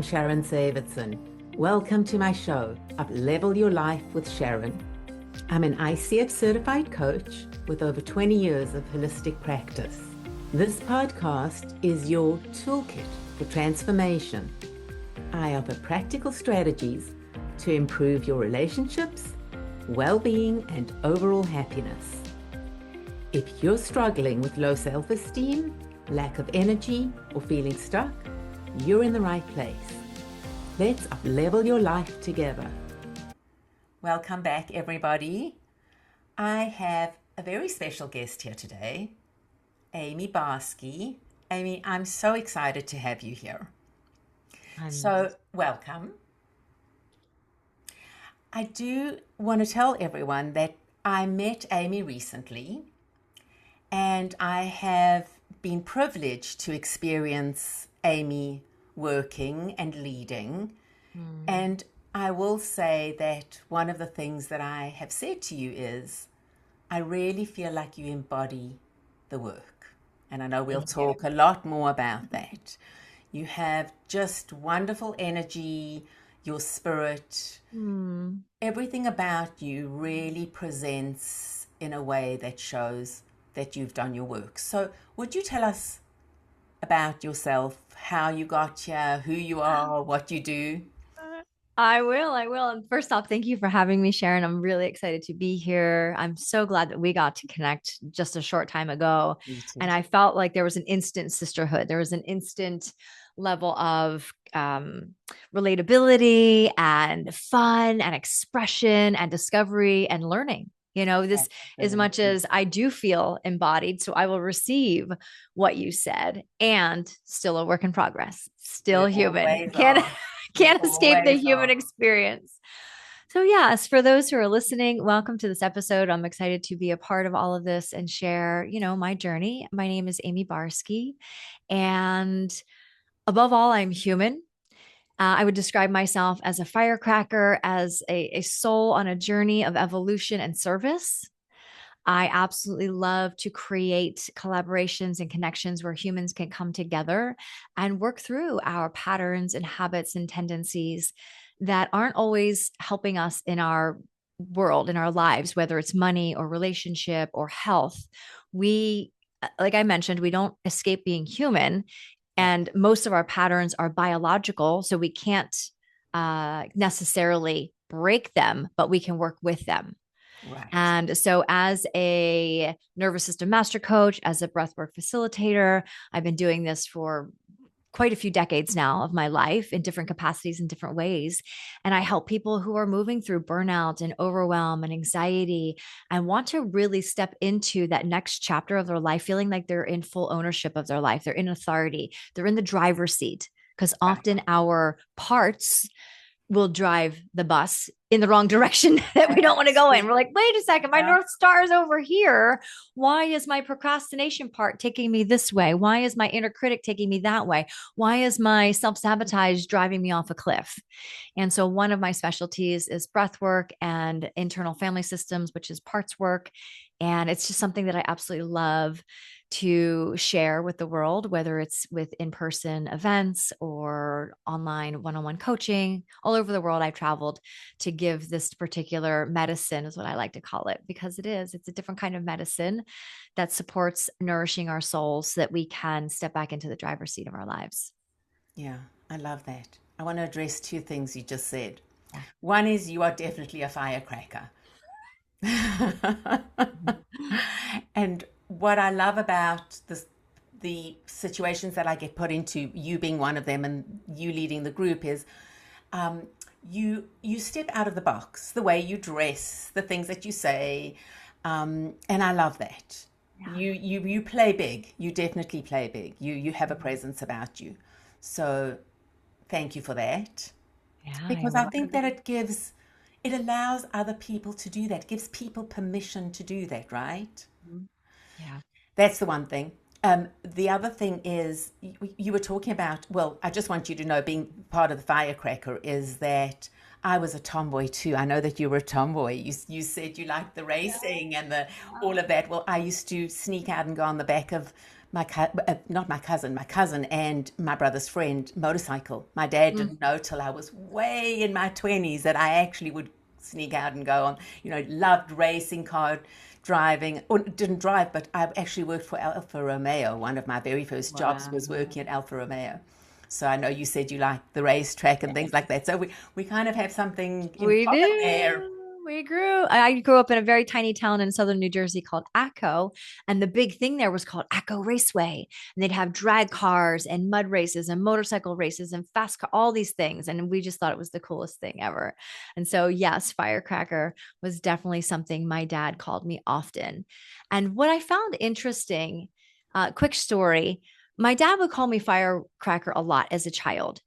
I'm Sharon Davidson. Welcome to my show, Up-Level Your Life with Sharon. I'm an ICF certified coach with over 20 years of holistic practice. This podcast is your toolkit for transformation. I offer practical strategies to improve your relationships, well-being, and overall happiness. If you're struggling with low self-esteem, lack of energy, or feeling stuck, you're in the right place. Let's up-level your life together. Welcome back, everybody. I have a very special guest here today, Amie Barsky. Amie, I'm so excited to have you here. Welcome. I do want to tell everyone that I met Amie recently, and I have been privileged to experience Amie working and leading. And I will say that one of the things that I have said to you is, I really feel like you embody the work. And I know we'll talk a lot more about that. You have just wonderful energy, your spirit, everything about you really presents in a way that shows that you've done your work. So would you tell us about yourself, how you got here, who you are, what you do? I will. And first off, thank you for having me, Sharon. I'm really excited to be here. I'm so glad that we got to connect just a short time ago. And I felt like there was an instant sisterhood. There was an instant level of relatability and fun and expression and discovery and learning. You know, this as much as I do feel embodied, so I will receive what you said, and still a work in progress, still human. Can't escape the human experience. So yes, for those who are listening, welcome to this episode. I'm excited to be a part of all of this and share, my journey. My name is Amie Barsky, and above all, I'm human. I would describe myself as a firecracker, as a soul on a journey of evolution and service. I absolutely love to create collaborations and connections where humans can come together and work through our patterns and habits and tendencies that aren't always helping us in our world, in our lives, whether it's money or relationship or health. We, like I mentioned, we don't escape being human. And most of our patterns are biological, so we can't necessarily break them, but we can work with them. Right. And so as a nervous system master coach, as a breathwork facilitator, I've been doing this for quite a few decades now of my life in different capacities in different ways. And I help people who are moving through burnout and overwhelm and anxiety and want to really step into that next chapter of their life, feeling like they're in full ownership of their life. They're in authority. They're in the driver's seat, because often our parts will drive the bus in the wrong direction that we don't want to go in. We're like, wait a second, my North Star is over here. Why is my procrastination part taking me this way? Why is my inner critic taking me that way? Why is my self-sabotage driving me off a cliff? And so one of my specialties is breath work and internal family systems, which is parts work. And it's just something that I absolutely love to share with the world, whether it's with in-person events or online one-on-one coaching. All over the world, I've traveled to give this particular medicine, is what I like to call it, because it's a different kind of medicine that supports nourishing our souls so that we can step back into the driver's seat of our lives. Yeah, I love that. I want to address two things you just said. One is you are definitely a firecracker. And what I love about the situations that I get put into, you being one of them and you leading the group, is you step out of the box, the way you dress, the things that you say, and I love that. Yeah. You play big. You definitely play big. You have a presence about you. So thank you for that. Yeah, because I think that it allows other people to do that, gives people permission to do that, right? Yeah. That's the one thing. The other thing is, you were talking about, well, I just want you to know, being part of the firecracker, is that I was a tomboy too. I know that you were a tomboy. You said you liked the racing and all of that. Well, I used to sneak out and go on the back of my cousin and my brother's friend motorcycle. My dad Mm. didn't know till I was way in my 20s that I actually would sneak out and go on, loved racing car driving, or didn't drive, but I actually worked for Alfa Romeo. One of my very first jobs was Wow. working at Alfa Romeo. So I know you said you like the racetrack and things like that. So we kind of have something in We common there. do. I grew up in a very tiny town in southern New Jersey called Acco. And the big thing there was called Acco Raceway. And they'd have drag cars and mud races and motorcycle races and fast car, all these things. And we just thought it was the coolest thing ever. And so, yes, firecracker was definitely something my dad called me often. And what I found interesting, quick story, my dad would call me firecracker a lot as a child.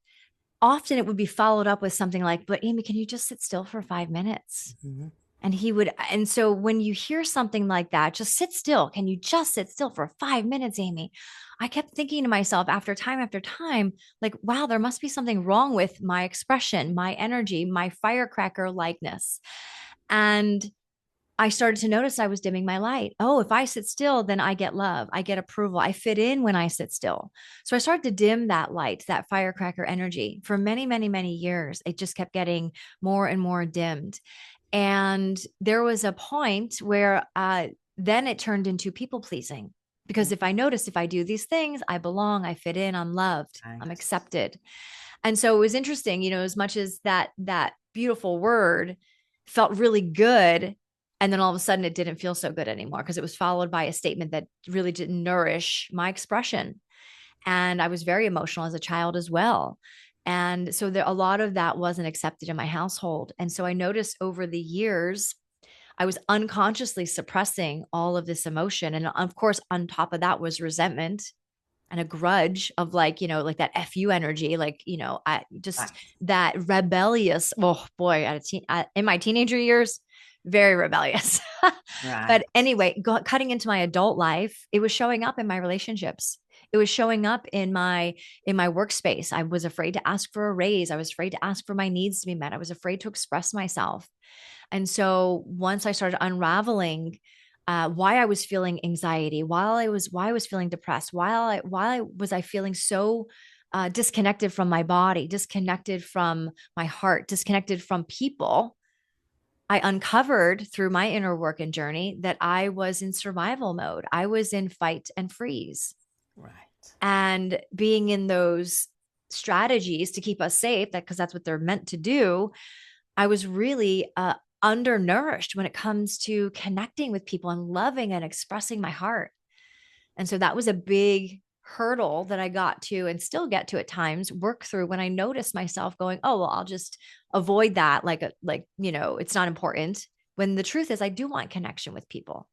Often it would be followed up with something like, but Amie, can you just sit still for 5 minutes? Mhm. And he would, and so when you hear something like that, just sit still. Can you just sit still for 5 minutes, Amie? I kept thinking to myself after time, like, wow, there must be something wrong with my expression, my energy, my firecracker likeness. And I started to notice I was dimming my light. Oh, if I sit still, then I get love. I get approval. I fit in when I sit still. So I started to dim that light, that firecracker energy for many, many, many years. It just kept getting more and more dimmed. And there was a point where then it turned into people pleasing. Because if I notice, if I do these things, I belong, I fit in, I'm loved, I'm Right. accepted. And so it was interesting, as much as that beautiful word felt really good, and then all of a sudden it didn't feel so good anymore because it was followed by a statement that really didn't nourish my expression. And I was very emotional as a child as well. And so a lot of that wasn't accepted in my household. And so I noticed over the years, I was unconsciously suppressing all of this emotion. And of course, on top of that was resentment and a grudge of like, like that FU energy, like, I Right. just that rebellious. Oh boy, in my teenager years, very rebellious. Right. But anyway, cutting into my adult life, it was showing up in my relationships. It was showing up in my workspace. I was afraid to ask for a raise. I was afraid to ask for my needs to be met. I was afraid to express myself. And so once I started unraveling why I was feeling anxiety, why I was feeling depressed, why was I feeling so disconnected from my body, disconnected from my heart, disconnected from people, I uncovered through my inner work and journey that I was in survival mode. I was in fight and freeze. Right. And being in those strategies to keep us safe, because that's what they're meant to do, I was really undernourished when it comes to connecting with people and loving and expressing my heart. And so that was a big hurdle that I got to and still get to at times work through when I noticed myself going, oh, well, I'll just avoid that. It's not important. When the truth is, I do want connection with people.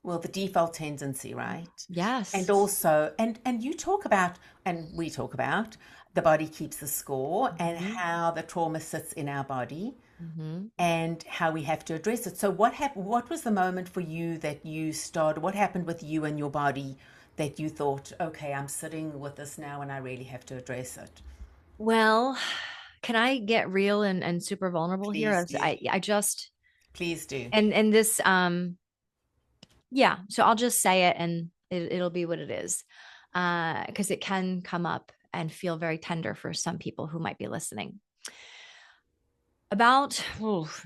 Well, the default tendency, right? And Yes. also, and you talk about, and we talk about, the body keeps the score and Mhm. how the trauma sits in our body Mhm. and how we have to address it. So what happened, what was the moment for you that you started, what happened with you and your body that you thought, okay, I'm sitting with this now and I really have to address it? Well, can I get real and super vulnerable here? Please do. I just Please do. and this yeah, so I'll just say it and it'll be what it is. Because it can come up and feel very tender for some people who might be listening. About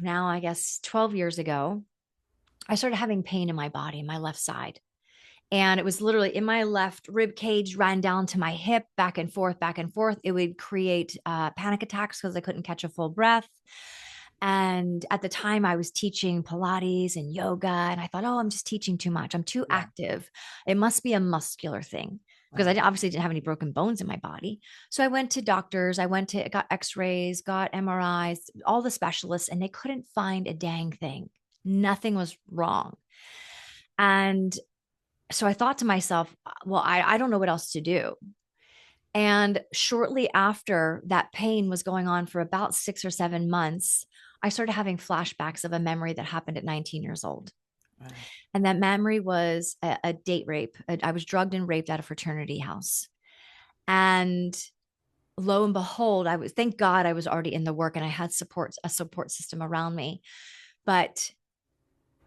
now, I guess 12 years ago, I started having pain in my body, my left side. And it was literally in my left rib cage, ran down to my hip, back and forth, back and forth. It would create panic attacks because I couldn't catch a full breath. And at the time, I was teaching Pilates and yoga. And I thought, oh, I'm just teaching too much. I'm too Yeah. active. It must be a muscular thing because Right. I obviously didn't have any broken bones in my body. So I went to doctors. Got x rays, got MRIs, all the specialists, and they couldn't find a dang thing. Nothing was wrong. And so I thought to myself, well, I don't know what else to do. And shortly after that pain was going on for about 6 or 7 months, I started having flashbacks of a memory that happened at 19 years old. Right. And that memory was a date rape. I was drugged and raped at a fraternity house. And lo and behold, thank God I was already in the work and I had a support system around me. But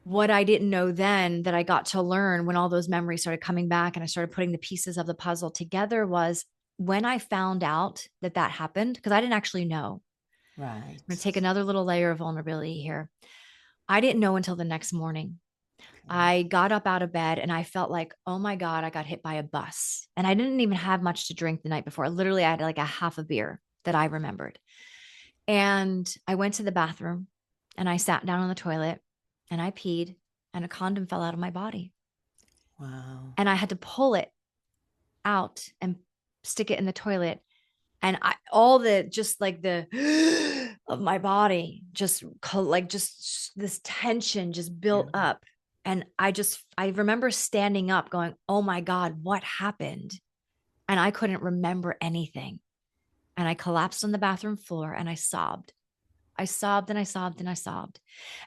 what I didn't know then that I got to learn when all those memories started coming back and I started putting the pieces of the puzzle together was when I found out that that happened, because I didn't actually know. I'm going to Right. take another little layer of vulnerability here. I didn't know until the next morning. Okay. I got up out of bed and I felt like, oh my God, I got hit by a bus. And I didn't even have much to drink the night before. Literally, I had like a half a beer that I remembered. And I went to the bathroom and I sat down on the toilet and I peed and a condom fell out of my body. Wow. And I had to pull it out and stick it in the toilet. And all the, just like the of my body, just like, just this tension just Yeah. built up. And I remember standing up going, oh my God, what happened? And I couldn't remember anything. And I collapsed on the bathroom floor and I sobbed. I sobbed and I sobbed and I sobbed.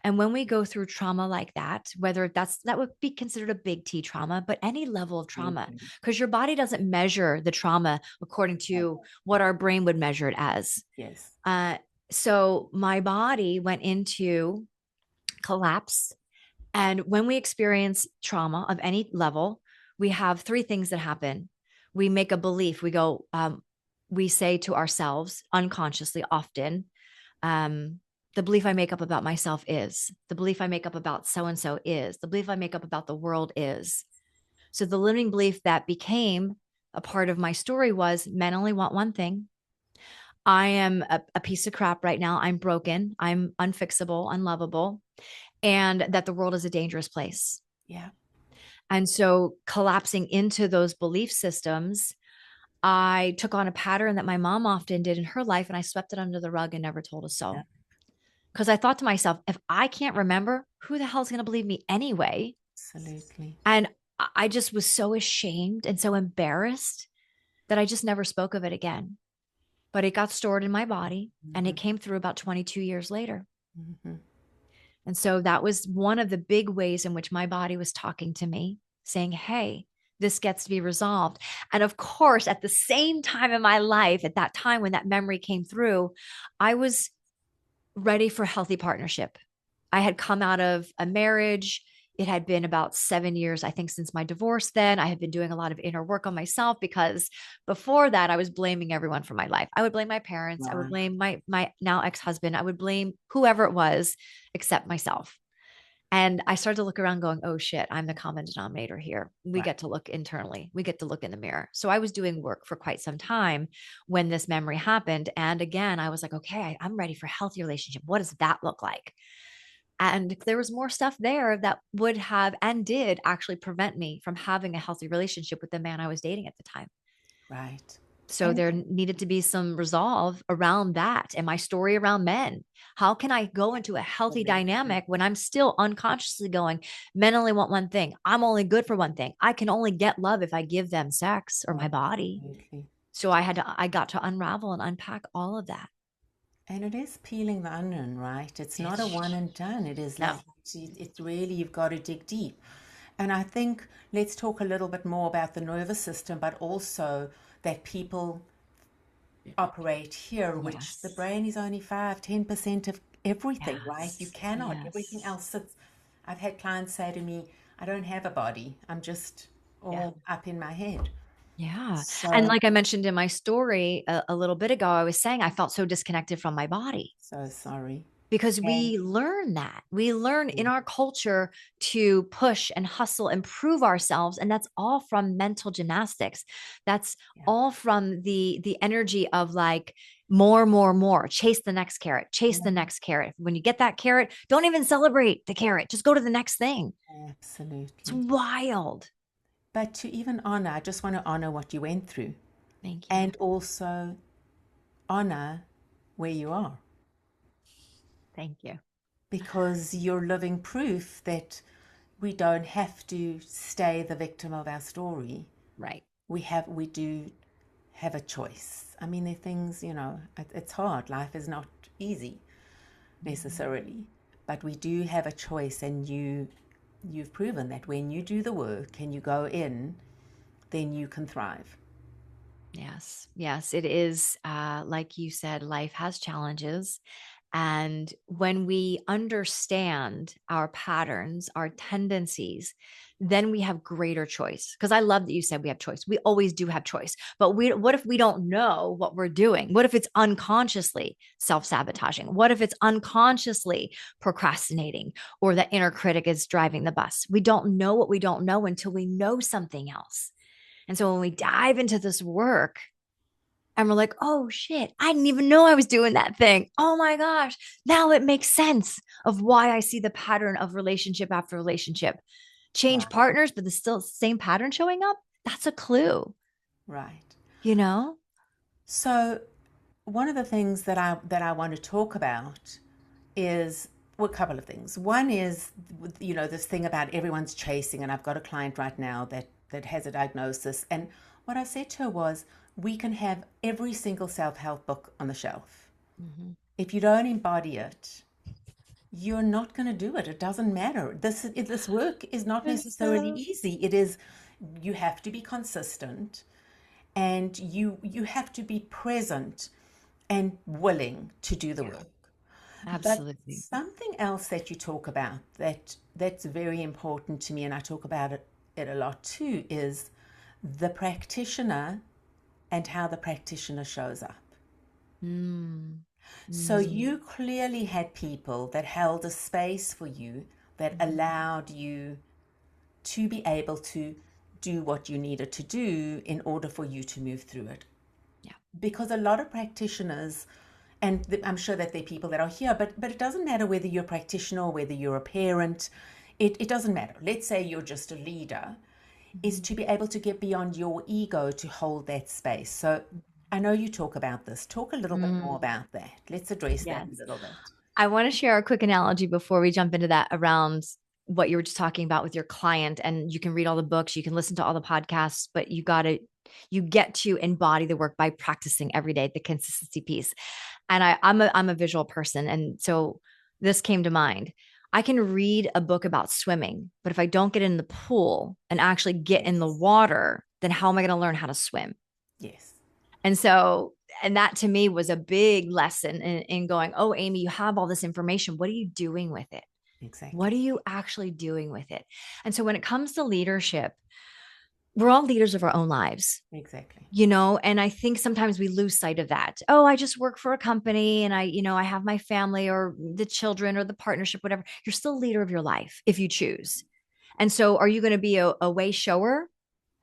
And when we go through trauma like that, whether that would be considered a big T trauma, but any level of trauma, Absolutely. because your body doesn't measure the trauma according Right. to what our brain would measure it as. Yes. Uh, so my body went into collapse. And when we experience trauma of any level, we have three things that happen. We make a belief. We say to ourselves unconsciously often, um, the belief I make up about myself is, the belief I make up about so and so is, the belief I make up about the world is. So the limiting belief that became a part of my story was men only want one thing. I am a piece of crap right now. I'm broken. I'm unfixable, unlovable, and that the world is a dangerous place. Yeah. And so collapsing into those belief systems, I took on a pattern that my mom often did in her life and I swept it under the rug and never told a Yeah. soul. Because I thought to myself, if I can't remember, who the hell's going to believe me anyway? Absolutely. And I just was so ashamed and so embarrassed that I just never spoke of it again. But it got stored in my body and Mm-hmm. it came through about 22 years later. Mm-hmm. And so that was one of the big ways in which my body was talking to me, saying, hey, this gets to be resolved. And of course, at the same time in my life, at that time when that memory came through, I was ready for healthy partnership. I had come out of a marriage. It had been about 7 years, I think, since my divorce. Then I had been doing a lot of inner work on myself because before that, I was blaming everyone for my life. I would blame my parents. I would Wow. blame my now ex-husband. I would blame whoever it was except myself. And I started to look around going, oh shit, I'm the common denominator here. We Right. get to look internally. We get to look in the mirror. So I was doing work for quite some time when this memory happened. And again, I was like, okay, I'm ready for a healthy relationship. What does that look like? And there was more stuff there that would have and did actually prevent me from having a healthy relationship with the man I was dating at the time. Right. So And there needed to be some resolve around that and my story around men. How can I go into a healthy absolutely. dynamic when I'm still unconsciously going, men only want one thing. I'm only good for one thing. I can only get love if I give them sex or my body. Absolutely. So I got to unravel and unpack all of that. And it is peeling the onion, right? It's not a It's one and done. It is like no, it's really you've got to dig deep. And I think let's talk a little bit more about the nervous system, but also that people operate here, which the yes, brain is only 5-10% of everything, right? You yes, cannot. Everything yes, else sits. I've had clients say to me, I don't have a body. I'm just yeah. all up in my head. Yeah. And So, like I mentioned in my story a little bit ago, I was saying I felt so disconnected from my body so sorry. because And we learn that. We learn in our culture to push and hustle and prove ourselves. And that's all from mental gymnastics. That's yeah, all from the energy of like more, more, more. Chase the next carrot, chase the yeah, next carrot. When you get that carrot, don't even celebrate the carrot. Just go to the next thing. It's absolutely. wild. But to even honor, I just want to honor what you went through Thank you. and also honor where you are Thank you. because you're living proof that we don't have to stay the victim of our story. Right. We do have a choice. I mean, there are things, it's hard. Life is not easy Mhm. necessarily, but we do have a choice, and you've proven that when you do the work and you go in, then you can thrive. Yes. Yes. It is. Like you said, life has challenges. And when we understand our patterns, our tendencies, then we have greater choice. Because I love that you said we have choice. We always do have choice. But what if we don't know what we're doing? What if it's unconsciously self-sabotaging? What if it's unconsciously procrastinating, or the inner critic is driving the bus? We don't know what we don't know until we know something else. And so when we dive into this work, and we're like, oh shit, I didn't even know I was doing that thing. Oh my gosh. Now it makes sense of why I see the pattern of relationship after relationship. Change Right. partners, but there's still the same pattern showing up. That's a clue, Right. you know? So one of the things that I want to talk about is, well, a couple of things. One is, this thing about everyone's chasing, and I've got a client right now that has a diagnosis, and what I said to her was, we can have every single self-help book on the shelf. Mm-hmm. If you don't embody it, you're not going to do it. It doesn't matter. This work is not necessarily easy. It is, you have to be consistent, and you have to be present and willing to do the work. But Absolutely. something else that you talk about that's very important to me, and I talk about it a lot too, is the practitioner and how the practitioner shows up. Mm. So Mm. you clearly had people that held a space for you, that allowed you to be able to do what you needed to do in order for you to move through it. Yeah. Because a lot of practitioners, and I'm sure that there are people that are here, but it doesn't matter whether you're a practitioner or whether you're a parent. It doesn't matter. Let's say you're just a leader, is Mm-hmm. to be able to get beyond your ego to hold that space. So I know you talk about this. Talk a little bit more Mm. about that. Let's address that a Yes. little bit. I want to share a quick analogy before we jump into that around what you were just talking about with your client. And you can read all the books, you can listen to all the podcasts, but you get to embody the work by practicing every day, the consistency piece. And I'm a visual person. And so this came to mind. I can read a book about swimming, but if I don't get in the pool and actually get in the Yes. water, then how am I going to learn how to swim? Yes. And so, and that to me was a big lesson in going, oh, Amie, you have all this information. What are you doing with it? What Exactly. are you actually doing with it? And so when it comes to leadership, we're all leaders of our own lives, Exactly. and I think sometimes we lose sight of that. Oh, I just work for a company and I have my family or the children or the partnership, whatever. You're still leader of your life if you choose. And so are you going to be a way shower,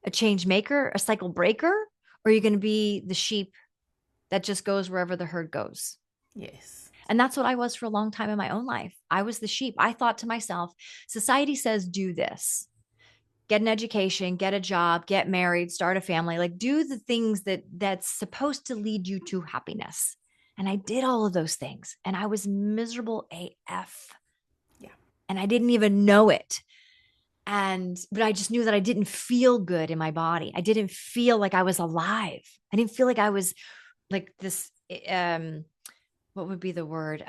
a change maker, a cycle breaker, or are you going to be the sheep that just goes wherever the herd goes? Yes. And that's what I was for a long time in my own life. I was the sheep. I thought to myself, society says do this. Get an education, get a job, get married, start a family, like do the things that's supposed to lead you to happiness. And I did all of those things and I was miserable AF. Yeah. And I didn't even know it. But I just knew that I didn't feel good in my body. I didn't feel like I was alive. I didn't feel like I was like this what would be the word?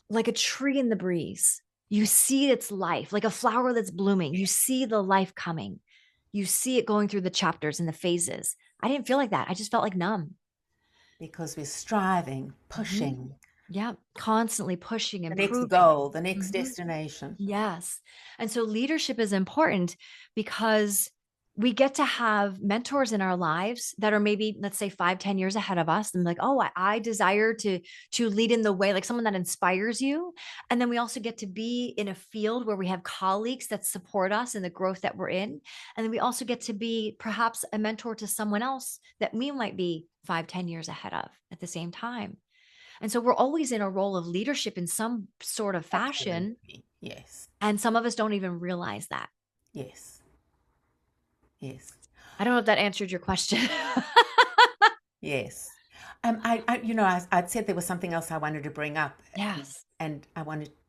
Like a tree in the breeze. You see its life, like a flower that's blooming. You see the life coming. You see it going through the chapters and the phases. I didn't feel like that. I just felt like numb. Because we're striving, Mhm. pushing Yeah. Constantly pushing, the next improving. goal, the next Mhm. destination. Yes. And so leadership is important because we get to have mentors in our lives that are maybe, let's say 5, 10 years ahead of us. And like, oh, I desire to lead in the way, like someone that inspires you. And then we also get to be in a field where we have colleagues that support us in the growth that we're in. And then we also get to be perhaps a mentor to someone else that we might be 5, 10 years ahead of at the same time. And so we're always in a role of leadership in some sort of fashion. Absolutely. Yes. And some of us don't even realize that. Yes. Yes. I don't know if that answered your question. Yes. I'd said there was something else I wanted to bring up, Yes. and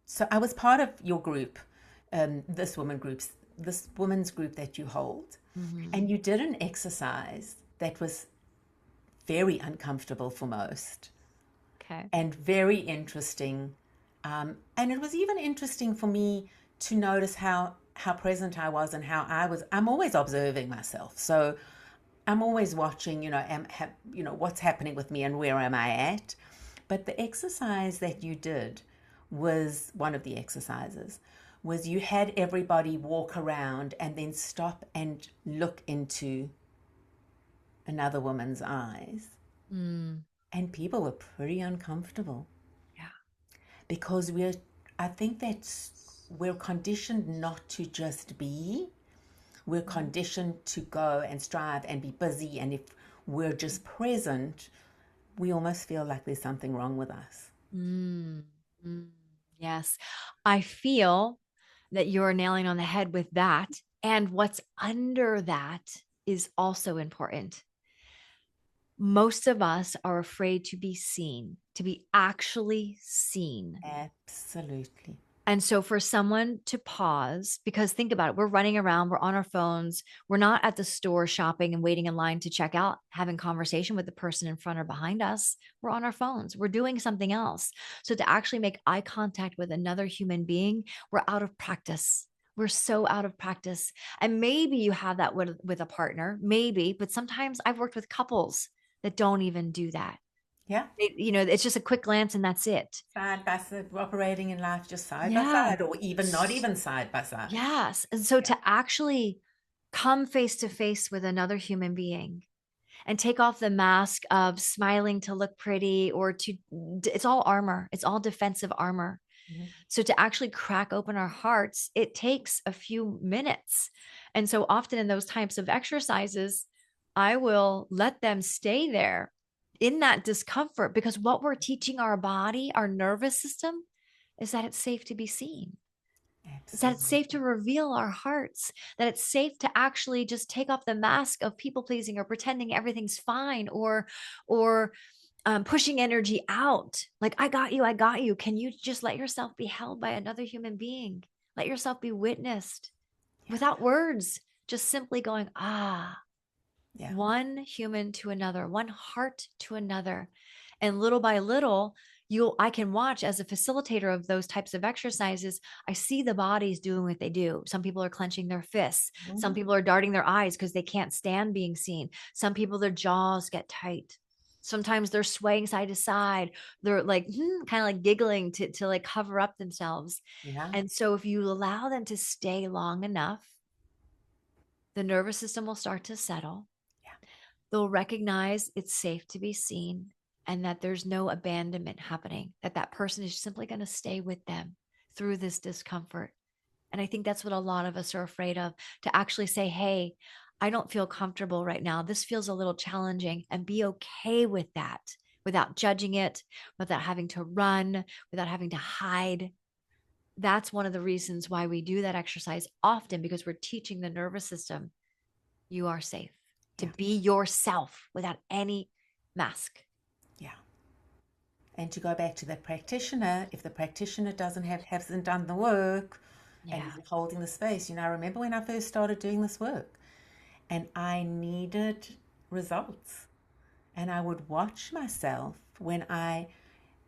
so I was part of your group, this women's group that you hold, Mhm. and you did an exercise that was very uncomfortable for most Okay. and very interesting. And it was even interesting for me to notice how present I was and how I'm always observing myself. So I'm always watching, what's happening with me and where am I at. But the exercise that you did was one of the exercises was you had everybody walk around and then stop and look into another woman's eyes. Mm, And people were pretty uncomfortable yeah. because I think that's, we're conditioned not to just be, we're conditioned to go and strive and be busy. And if we're just present, we almost feel like there's something wrong with us. Mm, mm, yes. I feel that you're nailing on the head with that. And what's under that is also important. Most of us are afraid to be seen, to be actually seen. Absolutely. And so for someone to pause, because think about it, we're running around, we're on our phones, we're not at the store shopping and waiting in line to check out, having conversation with the person in front or behind us. We're on our phones, we're doing something else. So to actually make eye contact with another human being, we're out of practice. We're so out of practice. And maybe you have that with a partner, maybe, but sometimes I've worked with couples that don't even do that. Yeah. It's just a quick glance and that's it. Side by side, operating in life just side by Yeah. side, or even not even side by side. Yes. And so Yeah. to actually come face to face with another human being and take off the mask of smiling to look pretty or it's all armor, it's all defensive armor. Mhm. So to actually crack open our hearts, it takes a few minutes. And so often in those types of exercises, I will let them stay there in that discomfort because what we're teaching our body, our nervous system, is that it's safe to be seen, that it's safe to Absolutely. reveal our hearts, that it's safe to actually just take off the mask of people pleasing or pretending everything's fine or pushing energy out. Like, I got you, I got you. Can you just let yourself be held by another human being? Let yourself be witnessed Yeah. without words, just simply going, ah, Yeah. one human to another, one heart to another. And little by little, I can watch as a facilitator of those types of exercises. I see the bodies doing what they do. Some people are clenching their fists. Some Mhm. people are darting their eyes because they can't stand being seen. Some people, their jaws get tight. Sometimes they're swaying side to side. They're like kind of like giggling to like cover up themselves. Yeah. And so if you allow them to stay long enough, the nervous system will start to settle. Yeah. They'll recognize it's safe to be seen and that there's no abandonment happening, that that person is simply going to stay with them through this discomfort. And I think that's what a lot of us are afraid of, to actually say, hey, I don't feel comfortable right now. This feels a little challenging, and be okay with that without judging it, without having to run, without having to hide. That's one of the reasons why we do that exercise often, because we're teaching the nervous system you are safe to Yeah. be yourself without any mask. Yeah. And to go back to that practitioner, if the practitioner hasn't done the work and Yeah. isn't holding the space, I remember when I first started doing this work and I needed results. And I would watch myself when I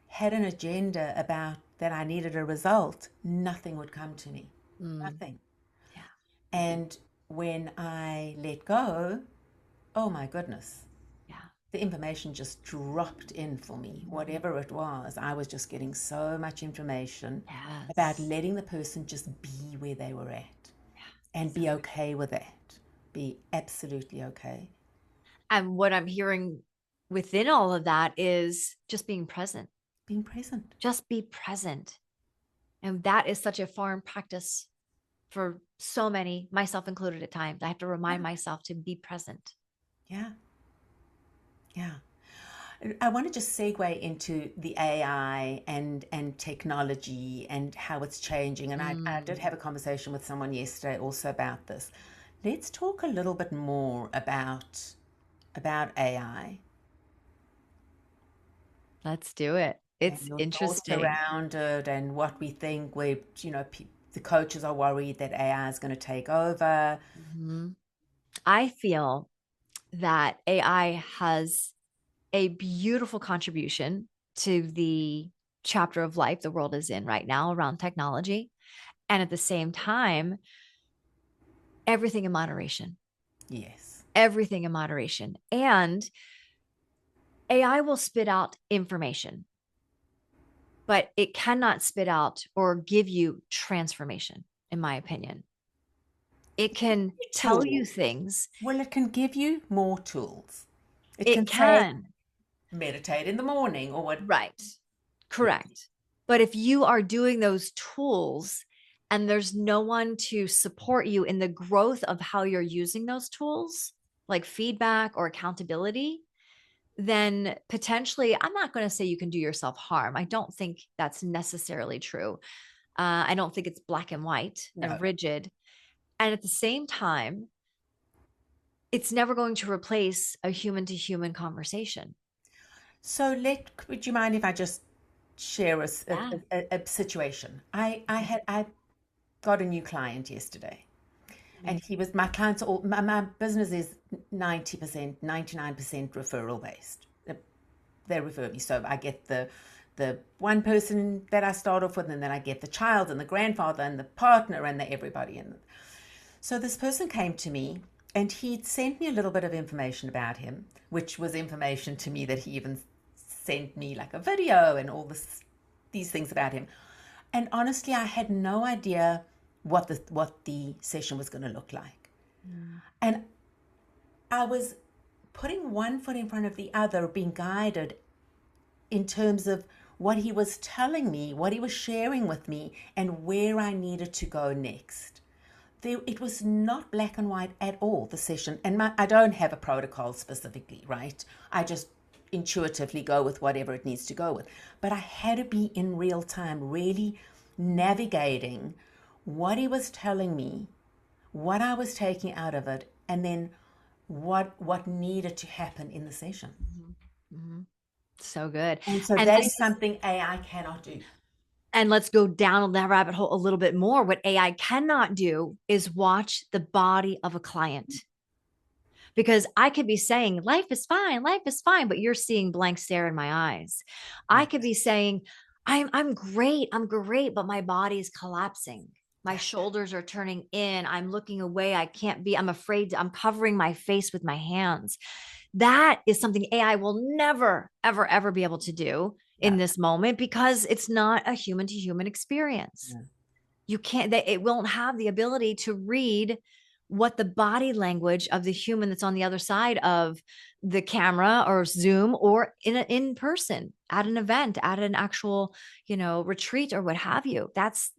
had an agenda about that I needed a result, nothing would come to me. Mm, Nothing. yeah. And when I let go, oh my goodness, Yeah. the information just dropped in for me. Whatever it was, I was just getting so much information about Yes. letting the person just be where they were at Yeah. and be okay with that. Be absolutely okay. And what I'm hearing within all of that is just being present. Being present. Just be present. And that is such a foreign practice for so many, myself included at times. I have to Yeah. remind myself to be present. Yeah. Yeah. I want to just segue into the AI and technology and how it's changing. And I did Mm, have a conversation with someone yesterday also about this. Let's talk a little bit more about AI let's do it. and It's your thoughts interesting. around it and what we think. The coaches are worried that AI is going to take over. Mhm. I feel that AI has a beautiful contribution to the chapter of life the world is in right now around technology. And at the same time, everything in moderation. Yes. everything in moderation. And AI will spit out information, but it cannot spit out or give you transformation, in my opinion. It can tell you Tools. things. Well, it can give you more tools. It It can say, can, meditate in the morning or what. right? Yes. Correct. But if you are doing those tools and there's no one to support you in the growth of how you're using those tools, like feedback or accountability, then potentially, I'm not going to say you can do yourself harm. I don't think that's necessarily true. I don't think it's black and white and No. rigid. And at the same time, it's never going to replace a human to human conversation. So would you mind if I just share Yeah. a situation? I got a new client yesterday, and he was my clients. All my business is 90%, 99% referral based. They refer me, so I get the one person that I start off with, and then I get the child and the grandfather and the partner and the everybody. And so this person came to me, and he'd sent me a little bit of information about him, which was information to me that he even sent me like a video and these things about him. And honestly, I had no idea what the session was going to look like. Mm. And I was putting one foot in front of the other, being guided in terms of what he was telling me, what he was sharing with me, and where I needed to go next. It was not black and white at all, the session. And I don't have a protocol specifically, right? I just intuitively go with whatever it needs to go with. But I had to be in real time, really navigating what he was telling me, what I was taking out of it, and then what needed to happen in the session. Mm-hmm. Mm-hmm. So good. And so And that is this is, something AI cannot do. and let's go down that rabbit hole a little bit more. What AI cannot do is watch the body of a client. Because I could be saying life is fine, but you're seeing blank stare in my eyes. I Right. could be saying I'm great, but my body's collapsing. My shoulders are turning in. I'm looking away. I can't be. I'm afraid. I'm covering my face with my hands. That is something AI will never, ever, ever be able to do No, in this moment because it's not a human to human experience. no, You can't, it won't have the ability to read what the body language of the human that's on the other side of the camera or Zoom or in person at an event, at an actual, retreat or what have you. That's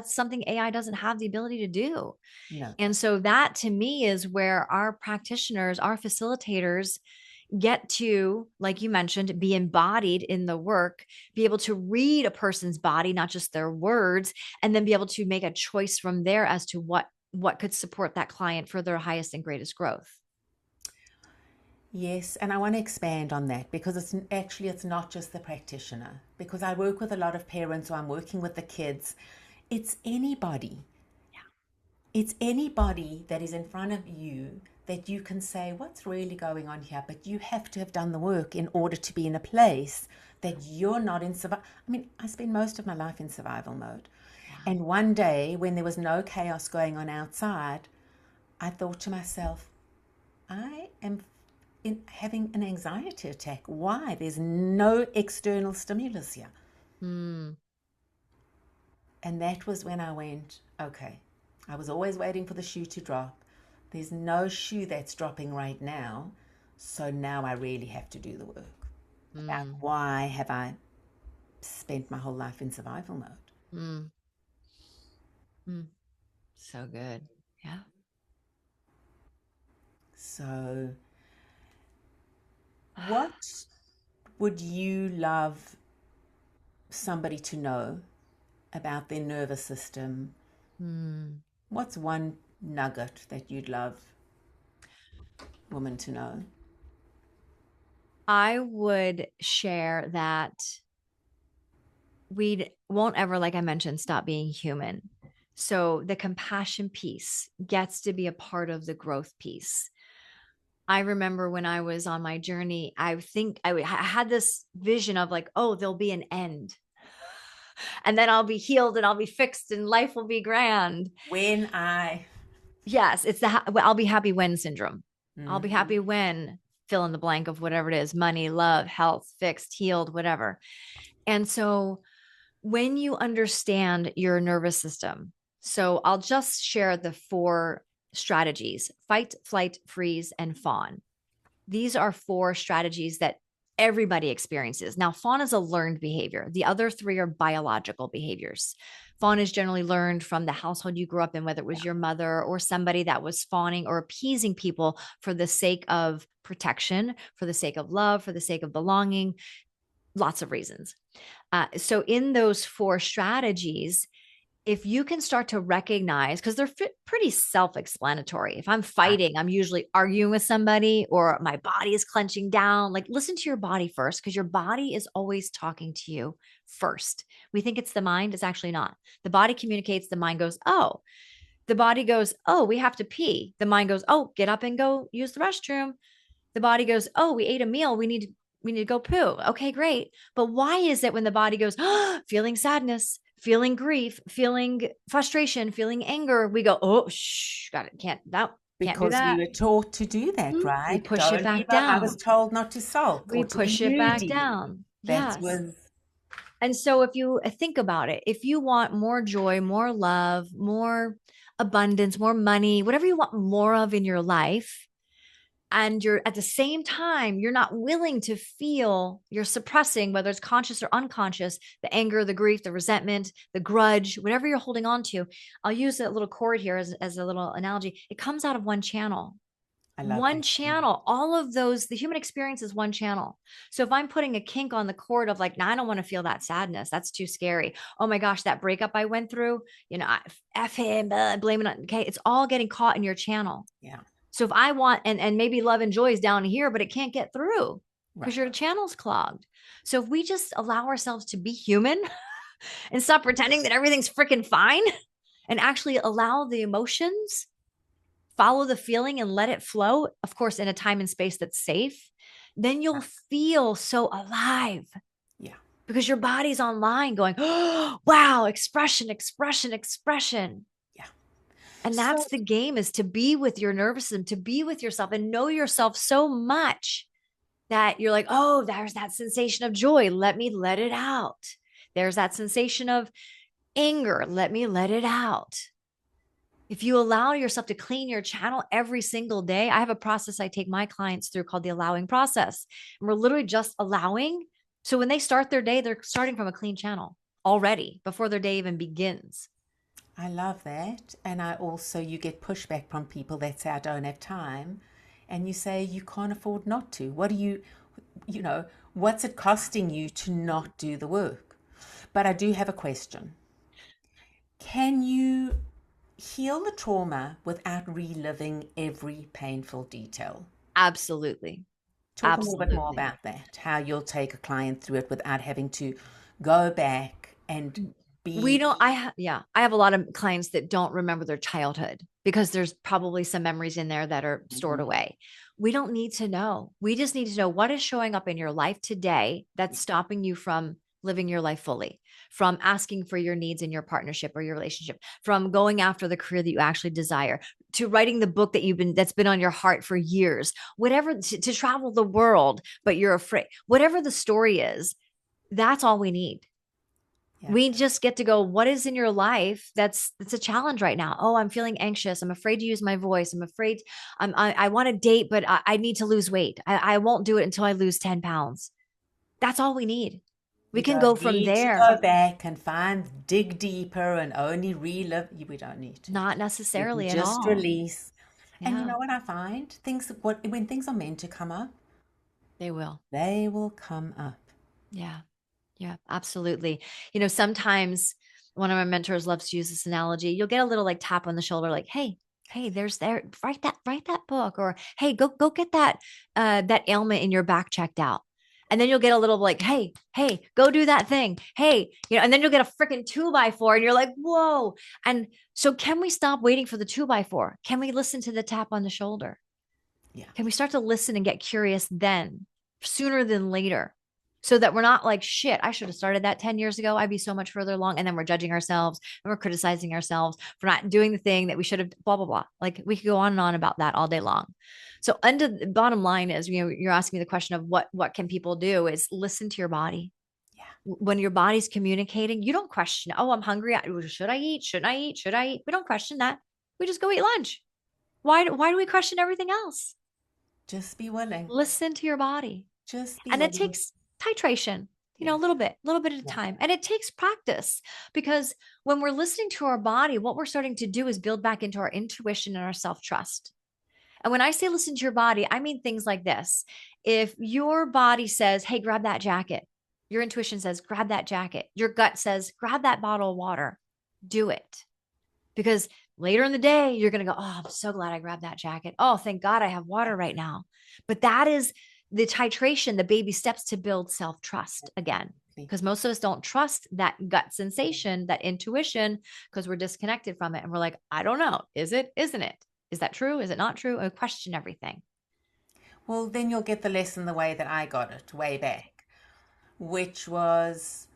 something AI doesn't have the ability to do. no. And so that to me is where our practitioners, our facilitators get to, like you mentioned, be embodied in the work, be able to read a person's body, not just their words, and then be able to make a choice from there as to what could support that client for their highest and greatest growth. Yes, and I want to expand on that because it's not just the practitioner. Because I work with a lot of parents, or I'm working with the kids. It's anybody. It's anybody that is in front of you that you can say, what's really going on here? But you have to have done the work in order to be in a place that you're not in survival. I mean, I spend most of my life in survival mode. Yeah. And one day when there was no chaos going on outside, I thought to myself, I am having an anxiety attack. Why? There's no external stimulus here. Mm. And that was when I went, okay, I was always waiting for the shoe to drop. There's no shoe that's dropping right now. So now I really have to do the work about Mm. why have I spent my whole life in survival mode. Mm. Mm. So good. Yeah. So, what would you love somebody to know about their nervous system? Mm. What's one nugget that you'd love women to know? I would share that we won't ever, like I mentioned, stop being human. So the compassion piece gets to be a part of the growth piece. I remember when I was on my journey, I think I had this vision of like, oh, there'll be an end. And then I'll be healed and I'll be fixed and life will be grand. When I, Yes, it's the I'll be happy when syndrome. I'll be happy when fill in the blank of whatever it is, money, love, health, fixed, healed, whatever. And so when you understand your nervous system, so I'll just share the 4 strategies: fight, flight, freeze, and fawn. These are 4 strategies that everybody experiences. Now, fawn is a learned behavior. The other 3 are biological behaviors. Fawn is generally learned from the household you grew up in, whether it was your mother or somebody that was fawning or appeasing people for the sake of protection, for the sake of love, for the sake of belonging, lots of reasons. So in those 4 strategies, if you can start to recognize, because they're pretty self-explanatory. If I'm fighting, I'm usually arguing with somebody or my body is clenching down. Like, listen to your body first, because your body is always talking to you first. We think it's the mind. It's actually not. The body communicates. The mind goes, oh. The body goes, oh, we have to pee. The mind goes, oh, get up and go use the restroom. The body goes, oh, we ate a meal. We need to go poo. Okay, great. But why is it when the body goes, oh, feeling sadness, feeling grief, feeling frustration, feeling anger, we go, oh, shh, got it. Can't do Because that. we were taught to do that, right? We push it back down. I was told not to sulk. We push it back down. That Yes. was. And so if you think about it, if you want more joy, more love, more abundance, more money, whatever you want more of in your life, and you're at the same time, you're not willing to feel, you're suppressing, whether it's conscious or unconscious, the anger, the grief, the resentment, the grudge, whatever you're holding on to. I'll use a little cord here as a little analogy. It comes out of one channel. One channel. All of those, the human experience is one channel. So if I'm putting a kink on the cord of like, nah, I don't want to feel that sadness. That's too scary. Oh my gosh, that breakup I went through, F him, blame it on. Okay. It's all getting caught in your channel. Yeah. So if I want, and maybe love and joy is down here, but it can't get through because your channel's clogged. So if we just allow ourselves to be human and stop pretending that everything's freaking fine and actually allow the emotions, follow the feeling and let it flow, of course, in a time and space that's safe, then you'll feel so alive. Yeah. Because your body's online going, oh, wow, expression, expression, expression. And that's the game, is to be with your nervous system, to be with yourself and know yourself so much that you're like, oh, there's that sensation of joy. Let me let it out. There's that sensation of anger. Let me let it out. If you allow yourself to clean your channel every single day, I have a process I take my clients through called the allowing process. And we're literally just allowing. So when they start their day, they're starting from a clean channel already before their day even begins. I love that. And you get pushback from people that say, I don't have time. And you say, you can't afford not to. What's it costing you to not do the work? But I do have a question. Can you heal the trauma without reliving every painful detail? Absolutely. Talk a little bit more about that, how you'll take a client through it without having to go back and I have a lot of clients that don't remember their childhood because there's probably some memories in there that are stored away. We don't need to know. We just need to know what is showing up in your life today that's stopping you from living your life fully, from asking for your needs in your partnership or your relationship, from going after the career that you actually desire, to writing the book that's been on your heart for years, whatever, to travel the world, but you're afraid, whatever the story is, that's all we need. Yeah. We just get to go, what is in your life that's a challenge right now? Oh, I'm feeling anxious. I'm afraid to use my voice. I'm afraid I want to date, but I need to lose weight. I won't do it until I lose 10 pounds. That's all we need. We can go from there. To go back and dig deeper and only relive. We don't need to. Not necessarily at all. Just release. Yeah. And you know what I find? When things are meant to come up, they will. They will come up. Yeah. Yeah, absolutely. Sometimes one of my mentors loves to use this analogy. You'll get a little like tap on the shoulder, like, hey, write that book, or hey, go get that ailment in your back checked out. And then you'll get a little like, hey, go do that thing. Hey, and then you'll get a freaking 2x4 and you're like, whoa. And so can we stop waiting for the 2x4? Can we listen to the tap on the shoulder? Yeah. Can we start to listen and get curious then, sooner than later? so that we're not like, shit, I should have started that 10 years ago. I'd be so much further along. And then we're judging ourselves and we're criticizing ourselves for not doing the thing that we should have, blah, blah, blah. Like we could go on and on about that all day long. So under the bottom line is, you're asking me the question of what can people do is listen to your body. Yeah. When your body's communicating, you don't question, oh, I'm hungry. Should I eat? Shouldn't I eat? Should I eat? We don't question that. We just go eat lunch. Why do we question everything else? Just be willing. Listen to your body. Just be And it willing. takes titration, Yeah. a little bit at a Yeah. time. And it takes practice, because when we're listening to our body, what we're starting to do is build back into our intuition and our self-trust. And when I say listen to your body, I mean things like this. If your body says, hey, grab that jacket, your intuition says, grab that jacket. Your gut says, grab that bottle of water. Do it. Because later in the day, you're going to go, oh, I'm so glad I grabbed that jacket. Oh, thank God I have water right now. But that is the titration, the baby steps to build self-trust again. Because most of us don't trust that gut sensation, that intuition, because we're disconnected from it. And we're like, I don't know. Is it? Isn't it? Is that true? Is it not true? I question everything. Well, then you'll get the lesson the way that I got it way back, which was,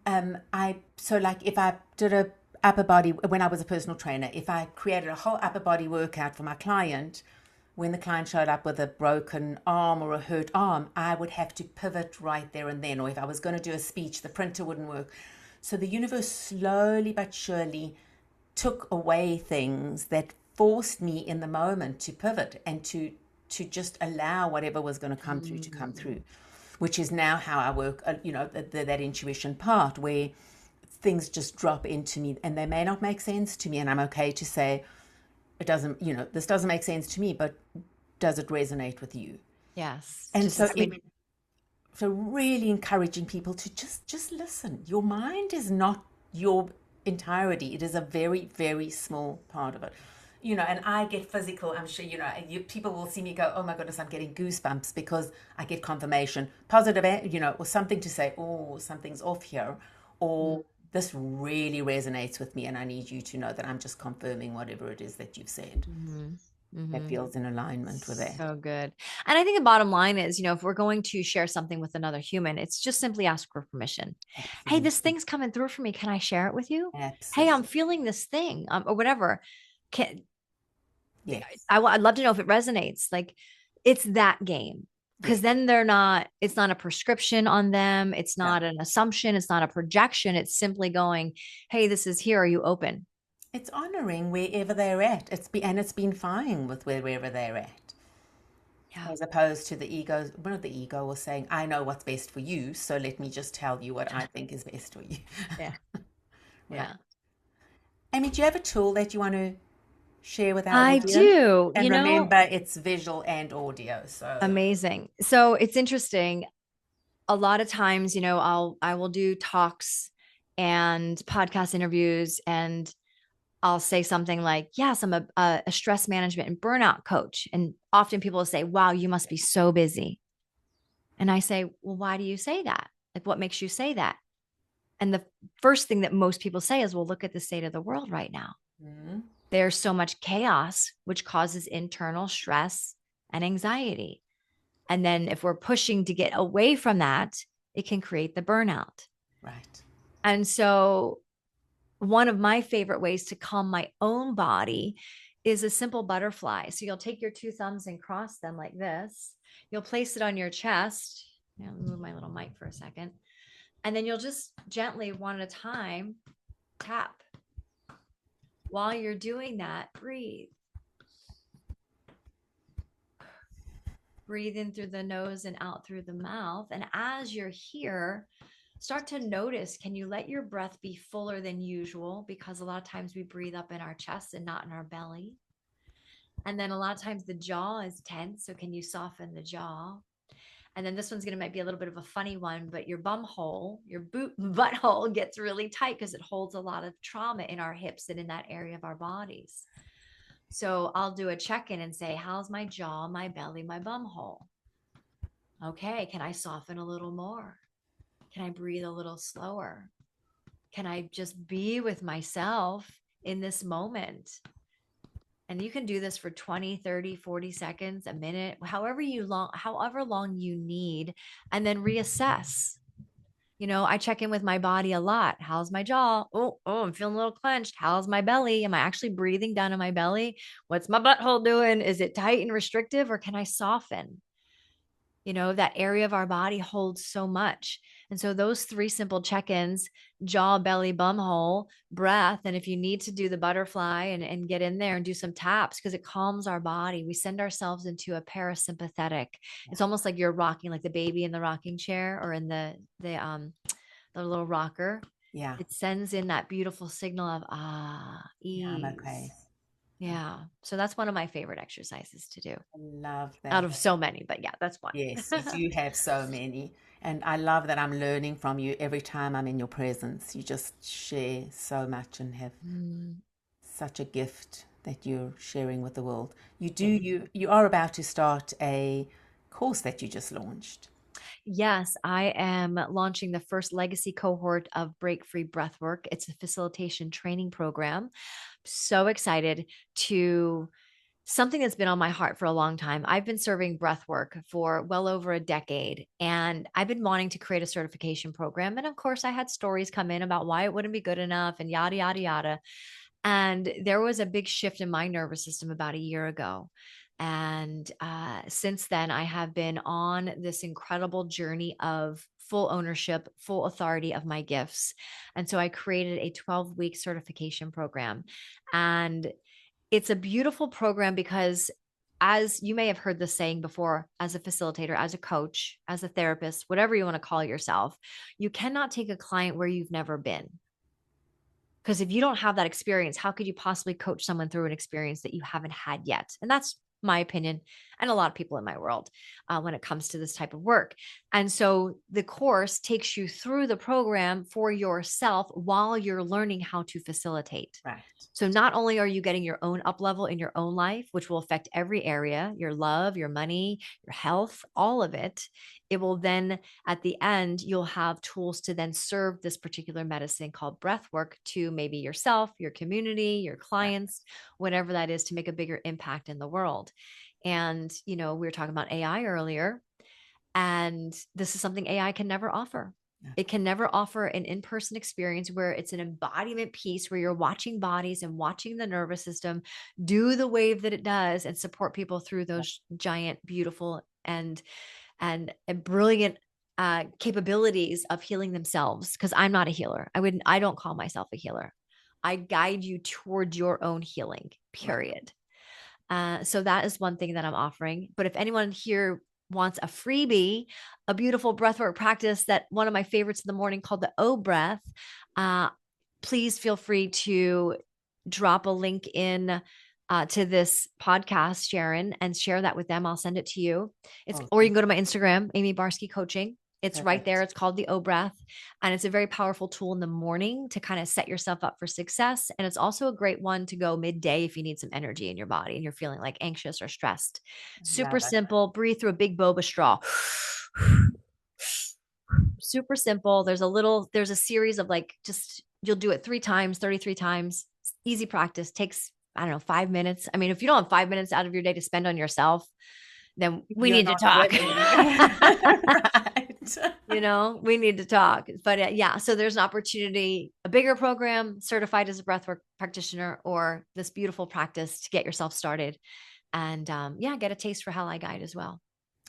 if I did a upper body, when I was a personal trainer, if I created a whole upper body workout for my client, when the client showed up with a broken arm or a hurt arm, I would have to pivot right there and then. Or if I was going to do a speech, the printer wouldn't work. So the universe slowly but surely took away things that forced me in the moment to pivot and to just allow whatever was going to come through to come through, which is now how I work, that intuition part where things just drop into me and they may not make sense to me. And I'm okay to say, it doesn't, this doesn't make sense to me, but does it resonate with you? Yes. And so really encouraging people to just listen. Your mind is not your entirety. It is a very, very small part of it. And I get physical. I'm sure, people will see me go, oh my goodness, I'm getting goosebumps because I get confirmation, positive, or something to say, oh, something's off here, or this really resonates with me and I need you to know that I'm just confirming whatever it is that you've said. That feels in alignment with that. So good. And I think the bottom line is, if we're going to share something with another human, it's just simply ask for permission. Absolutely. Hey, this thing's coming through for me. Can I share it with you? Absolutely. Hey, I'm feeling this thing, or whatever. Yes. I'd love to know if it resonates. Like, it's that game. Because then it's not a prescription on them. It's not an assumption. It's not a projection. It's simply going, hey, this is here. Are you open? It's honoring wherever they're at. It's been fine with wherever they're at. Yeah. As opposed to the ego, one of the ego was saying, I know what's best for you, so let me just tell you what I think is best for you. Yeah. Yeah. Amie, do you have a tool that you want to share with our audience? I do. And remember, it's visual and audio. So amazing. So it's interesting. A lot of times, I will do talks and podcast interviews, and I'll say something like, yes, I'm a stress management and burnout coach. And often people will say, wow, you must be so busy. And I say, well, why do you say that? Like, what makes you say that? And the first thing that most people say is, well, look at the state of the world right now. There's so much chaos, which causes internal stress and anxiety. And then if we're pushing to get away from that, it can create the burnout. Right. And so one of my favorite ways to calm my own body is a simple butterfly. So you'll take your two thumbs and cross them like this. You'll place it on your chest. I'll move my little mic for a second. And then you'll just gently, one at a time, tap. While you're doing that, breathe. Breathe in through the nose and out through the mouth. And as you're here, start to notice, can you let your breath be fuller than usual? Because a lot of times we breathe up in our chest and not in our belly. And then a lot of times the jaw is tense. So can you soften the jaw? And then this one's might be a little bit of a funny one, but your bum hole, your butthole gets really tight because it holds a lot of trauma in our hips and in that area of our bodies. So I'll do a check-in and say, how's my jaw, my belly, my bum hole? Okay, can I soften a little more? Can I breathe a little slower? Can I just be with myself in this moment And you can do this for 20, 30, 40 seconds, a minute, however long you need, and then reassess. I check in with my body a lot. How's my jaw? Oh, I'm feeling a little clenched. How's my belly? Am I actually breathing down in my belly? What's my butthole doing? Is it tight and restrictive, or can I soften? That area of our body holds so much. And so those three simple check-ins, jaw, belly, bum hole, breath. And if you need to do the butterfly and get in there and do some taps, because it calms our body. We send ourselves into a parasympathetic. It's almost like you're rocking, like the baby in the rocking chair or in the little rocker. Yeah. It sends in that beautiful signal of ease. Yeah, I'm okay. Yeah. So that's one of my favorite exercises to do. I love that. Out of so many, but yeah, that's one. Yes, you do have so many. And I love that I'm learning from you every time I'm in your presence. You just share so much and have such a gift that you're sharing with the world. You are about to start a course that you just launched. Yes, I am launching the first legacy cohort of Break Free Breathwork. It's a facilitation training program. So excited to something that's been on my heart for a long time. I've been serving breathwork for well over a decade, and I've been wanting to create a certification program. And of course, I had stories come in about why it wouldn't be good enough and yada, yada, yada. And there was a big shift in my nervous system about a year ago. And since then, I have been on this incredible journey of full ownership, full authority of my gifts. And so I created a 12-week certification program. And it's a beautiful program because, as you may have heard this saying before, as a facilitator, as a coach, as a therapist, whatever you want to call yourself, you cannot take a client where you've never been. Because if you don't have that experience, how could you possibly coach someone through an experience that you haven't had yet? And that's my opinion, and a lot of people in my world when it comes to this type of work. And so the course takes you through the program for yourself while you're learning how to facilitate. Right. So not only are you getting your own up level in your own life, which will affect every area, your love, your money, your health, all of it. It will then, at the end, you'll have tools to then serve this particular medicine called breath work to maybe yourself, your community, your clients, whatever that is, to make a bigger impact in the world. And, we were talking about AI earlier, and this is something AI can never offer. It can never offer an in-person experience where it's an embodiment piece where you're watching bodies and watching the nervous system do the wave that it does and support people through those giant, beautiful, and brilliant capabilities of healing themselves. Because I'm not a healer. I don't call myself a healer. I guide you toward your own healing, period. So that is one thing that I'm offering. But if anyone here wants a freebie, a beautiful breathwork practice, that one of my favorites in the morning called the O breath, please feel free to drop a link in to this podcast, Sharon, and share that with them. I'll send it to you. Or you can go to my Instagram, Amie Barsky Coaching. It's right there. It's called the O breath. And it's a very powerful tool in the morning to kind of set yourself up for success. And it's also a great one to go midday if you need some energy in your body and you're feeling like anxious or stressed. Super simple. Breathe through a big boba straw. Super simple. There's a series of you'll do it 3 times, 33 times. Easy practice. Takes, I don't know, 5 minutes. I mean, if you don't have 5 minutes out of your day to spend on yourself, then we need to talk. Right. We need to talk. But yeah, so there's an opportunity, a bigger program, certified as a breathwork practitioner, or this beautiful practice to get yourself started and get a taste for how I guide as well.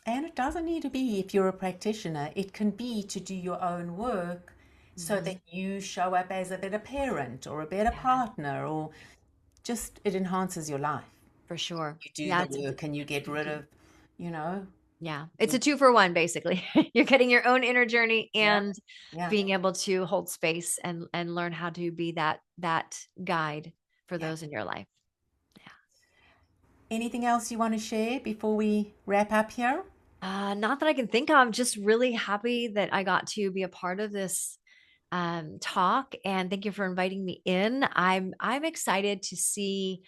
And it doesn't need to be if you're a practitioner. It can be to do your own work so that you show up as a better parent or a better partner, or just it enhances your life. For sure. You do the work and you get rid of, Yeah. It's a 2-for-1, basically. You're getting your own inner journey and being able to hold space and learn how to be that guide for those in your life. Yeah. Anything else you want to share before we wrap up here? Not that I can think of. I'm just really happy that I got to be a part of this talk, and thank you for inviting me in. I'm excited to see,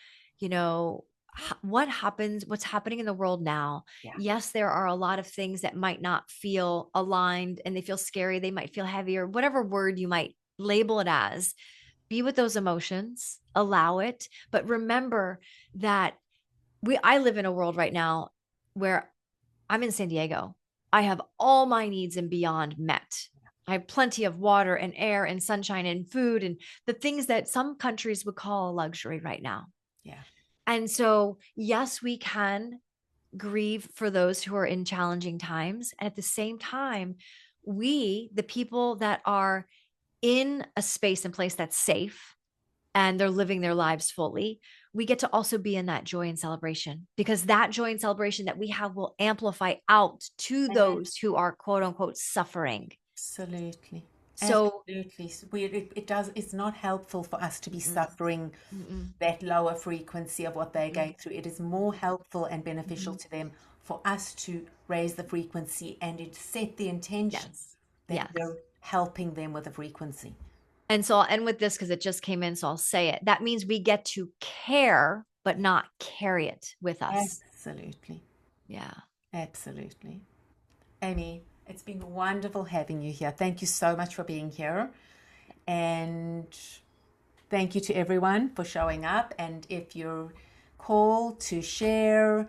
what's happening in the world now. Yes, there are a lot of things that might not feel aligned and they feel scary. They might feel heavy, or whatever word you might label it as. be with those emotions, allow it, but remember that I live in a world right now where I'm in San Diego. I have all my needs and beyond met. I have plenty of water and air and sunshine and food and the things that some countries would call a luxury right now. Yeah. And so, yes, we can grieve for those who are in challenging times. And at the same time, we, the people that are in a space and place that's safe and they're living their lives fully, we get to also be in that joy and celebration, because that joy and celebration that we have will amplify out to those who are quote unquote suffering. Absolutely. So Absolutely. It's not helpful for us to be suffering that lower frequency of what they're going through. It is more helpful and beneficial to them for us to raise the frequency and set the intention that we're helping them with the frequency. And so I'll end with this because it just came in, so I'll say it. That means we get to care, but not carry it with us. Absolutely. Yeah. Absolutely. Amie, it's been wonderful having you here. Thank you so much for being here. And thank you to everyone for showing up. And if you're called to share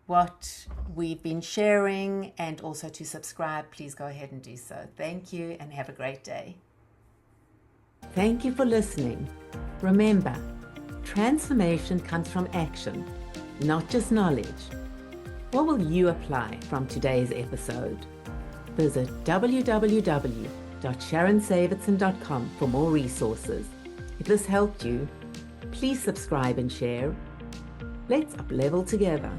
what we've been sharing and also to subscribe, please go ahead and do so. Thank you and have a great day. Thank you for listening. Remember, transformation comes from action, not just knowledge. What will you apply from today's episode? Visit www.sharonsavitson.com for more resources. If this helped you, please subscribe and share. Let's up-level together.